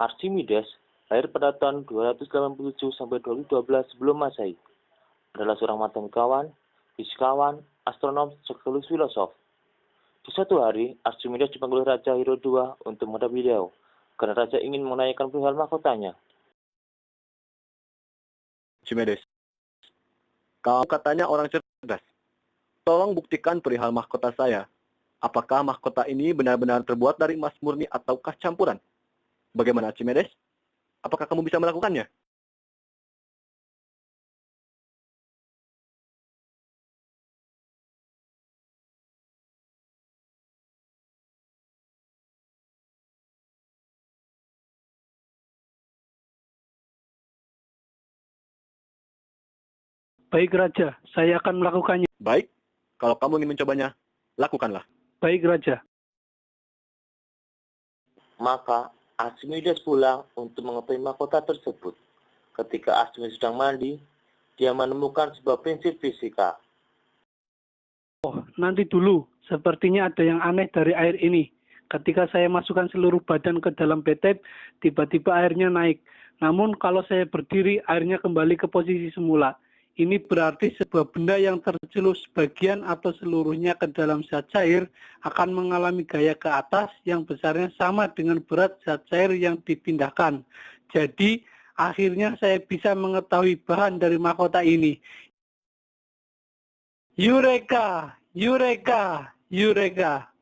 Archimedes lahir pada tahun 287 sampai 2012 sebelum Masehi. Adalah seorang matematikawan, fisikawan, astronom, sekaligus filosof. Di suatu hari, Archimedes dipanggil Raja Hero II untuk menghadap beliau, karena Raja ingin menanyakan perihal mahkotanya. Archimedes, kau katanya orang cerdas. Tolong buktikan perihal mahkota saya. Apakah mahkota ini benar-benar terbuat dari emas murni ataukah campuran? Bagaimana, Archimedes? Apakah kamu bisa melakukannya? Baik Raja, saya akan melakukannya. Baik, kalau kamu ingin mencobanya, lakukanlah. Baik Raja. Maka Archimedes pulang untuk mengetahui mahkota tersebut. Ketika Archimedes sedang mandi, dia menemukan sebuah prinsip fisika. Oh, nanti dulu. Sepertinya ada yang aneh dari air ini. Ketika saya masukkan seluruh badan ke dalam bathtub, tiba-tiba airnya naik. Namun kalau saya berdiri, airnya kembali ke posisi semula. Ini berarti sebuah benda yang tercelup sebagian atau seluruhnya ke dalam zat cair akan mengalami gaya ke atas yang besarnya sama dengan berat zat cair yang dipindahkan. Jadi, akhirnya saya bisa mengetahui bahan dari mahkota ini. Eureka! Eureka! Eureka!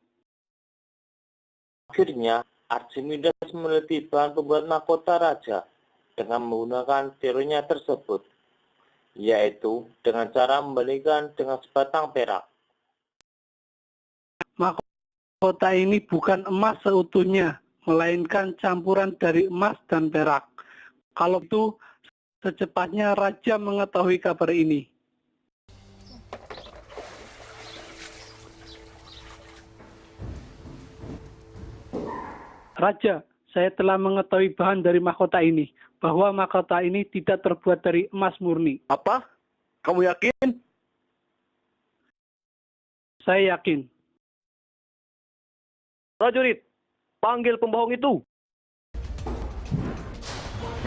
Akhirnya, Archimedes meneliti bahan pembuat mahkota raja dengan menggunakan teorinya tersebut, yaitu dengan cara membandingkan dengan sebatang perak. Mahkota ini bukan emas seutuhnya, melainkan campuran dari emas dan perak. Kalau itu, secepatnya Raja mengetahui kabar ini. Raja, saya telah mengetahui bahan dari mahkota ini, bahwa mahkota ini tidak terbuat dari emas murni. Apa? Kamu yakin? Saya yakin. Prajurit, panggil pembohong itu.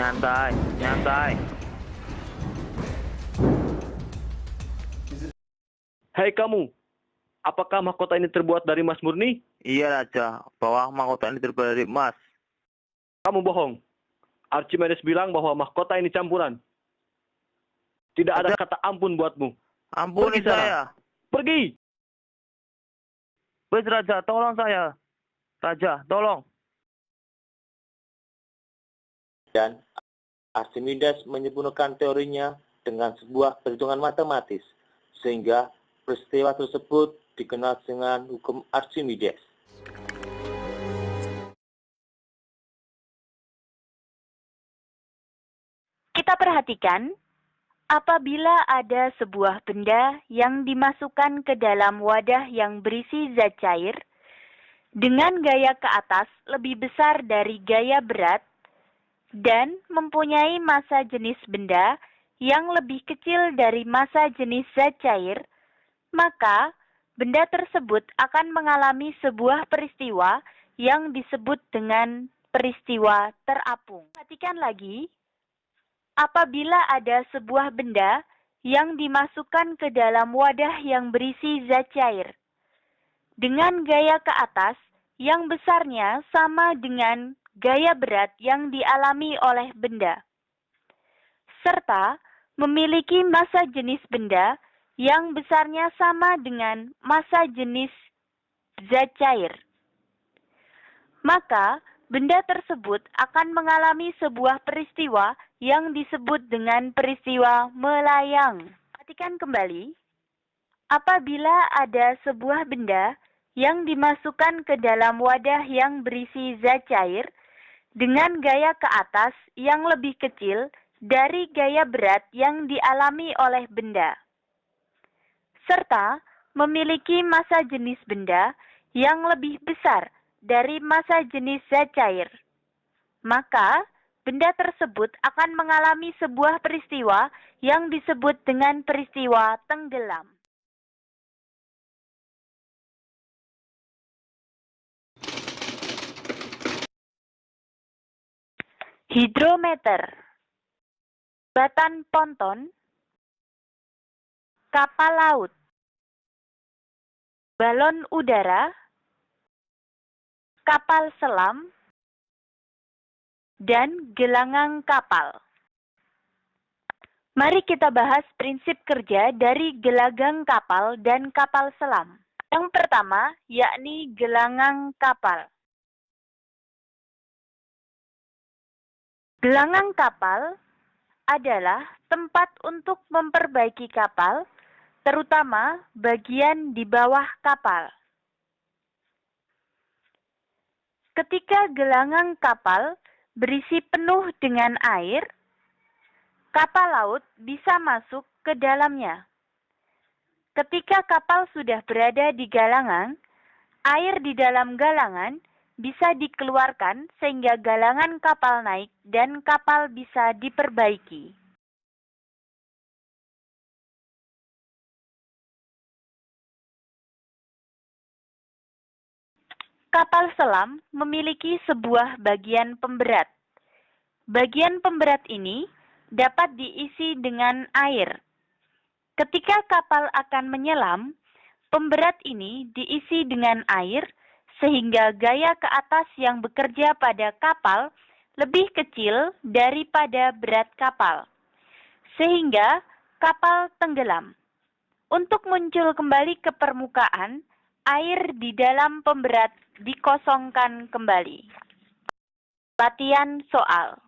Nyantai, nyantai. Hei kamu, apakah mahkota ini terbuat dari emas murni? Iya Raja, bahwa mahkota ini terbuat dari emas. Kamu bohong. Archimedes bilang bahwa mahkota ini campuran. Tidak ada kata ampun buatmu. Ampuni Pergi sana. saya. Pergi! Please Raja, tolong saya. Raja, tolong. Dan Archimedes menyempurnakan teorinya dengan sebuah perhitungan matematis, sehingga peristiwa tersebut dikenal dengan hukum Archimedes. Kita perhatikan, apabila ada sebuah benda yang dimasukkan ke dalam wadah yang berisi zat cair, dengan gaya ke atas lebih besar dari gaya berat, dan mempunyai massa jenis benda yang lebih kecil dari massa jenis zat cair, maka benda tersebut akan mengalami sebuah peristiwa yang disebut dengan peristiwa terapung. Perhatikan lagi, apabila ada sebuah benda yang dimasukkan ke dalam wadah yang berisi zat cair, dengan gaya ke atas yang besarnya sama dengan gaya berat yang dialami oleh benda, serta memiliki massa jenis benda yang besarnya sama dengan massa jenis zat cair, maka benda tersebut akan mengalami sebuah peristiwa yang disebut dengan peristiwa melayang. Perhatikan kembali, apabila ada sebuah benda yang dimasukkan ke dalam wadah yang berisi zat cair dengan gaya ke atas yang lebih kecil dari gaya berat yang dialami oleh benda, serta memiliki massa jenis benda yang lebih besar dari massa jenis zat cair, maka benda tersebut akan mengalami sebuah peristiwa yang disebut dengan peristiwa tenggelam. hidrometer, jembatan ponton, kapal laut, balon udara, kapal selam, dan gelangang kapal. Mari kita bahas prinsip kerja dari gelagang kapal dan kapal selam. Yang pertama, yakni gelangang kapal. Gelangang kapal adalah tempat untuk memperbaiki kapal, terutama bagian di bawah kapal. Ketika gelangang kapal berisi penuh dengan air, kapal laut bisa masuk ke dalamnya. Ketika kapal sudah berada di galangan, air di dalam galangan bisa dikeluarkan sehingga galangan kapal naik dan kapal bisa diperbaiki. Kapal selam memiliki sebuah bagian pemberat. Bagian pemberat ini dapat diisi dengan air. Ketika kapal akan menyelam, pemberat ini diisi dengan air sehingga gaya ke atas yang bekerja pada kapal lebih kecil daripada berat kapal, sehingga kapal tenggelam. Untuk muncul kembali ke permukaan, air di dalam pemberat dikosongkan kembali. Latihan soal.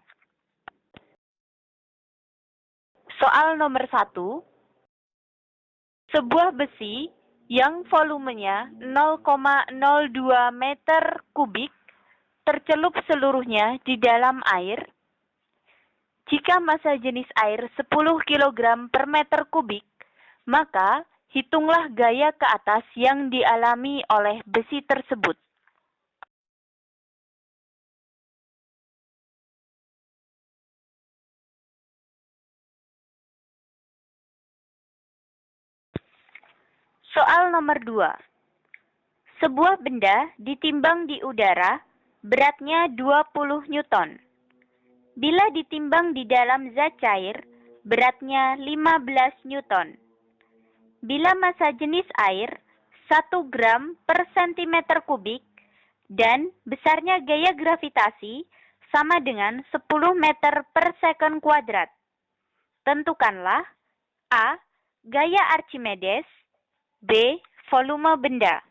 Soal nomor 1. Sebuah besi yang volumenya 0,02 meter kubik tercelup seluruhnya di dalam air. Jika massa jenis air 10 kg per meter kubik, maka hitunglah gaya ke atas yang dialami oleh besi tersebut. Soal nomor 2. Sebuah benda ditimbang di udara, beratnya 20 Newton. Bila ditimbang di dalam zat cair, beratnya 15 Newton. Bila massa jenis air 1 gram per centimeter kubik dan besarnya gaya gravitasi sama dengan 10 meter per second kuadrat. Tentukanlah A. Gaya Archimedes, B. Volume benda.